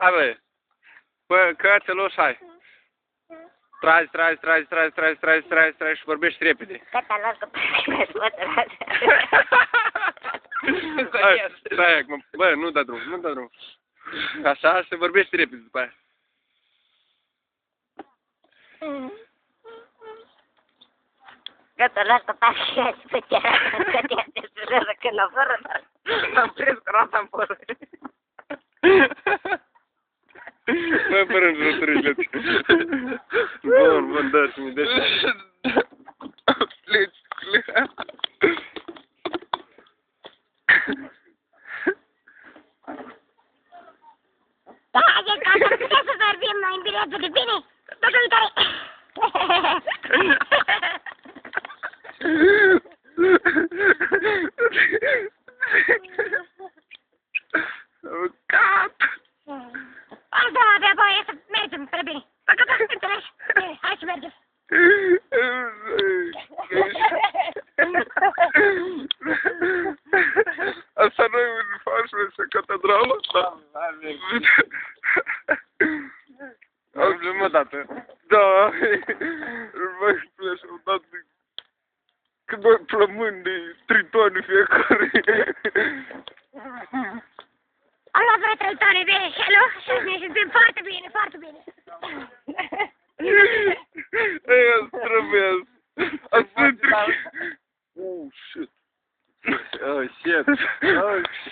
Hai bă. Bă, cățeluș, hai. Tragi și vorbești repede. Stai acum, bă, nu da drum. Așa, și vorbești repede după aia. Gata, lasă pașa și pe terasă, că te-a desurează când o fără, am prins cu roata în poră. Bă, fără înjurătările. Bun, dă-și-mi, Da, e ca să putem să vorbim noi în biletul de bine. Data viitoare. Cat! Altă avea voie să mergem spre bine. Dacă da, înțelegi? Bine, hai să mergem. Asta nu e un fașă, catedrală? Da. Auzi, mă, dată. Da. Îl mai spune și-au dat de... Cât mai plămâni de 3 tone fiecare. Am luat vreo 3 tone de hello și ne simțim foarte bine, foarte bine. Ei, trebuie. Asta e trick. Oh, shit. Oh, shit. Oh, shit.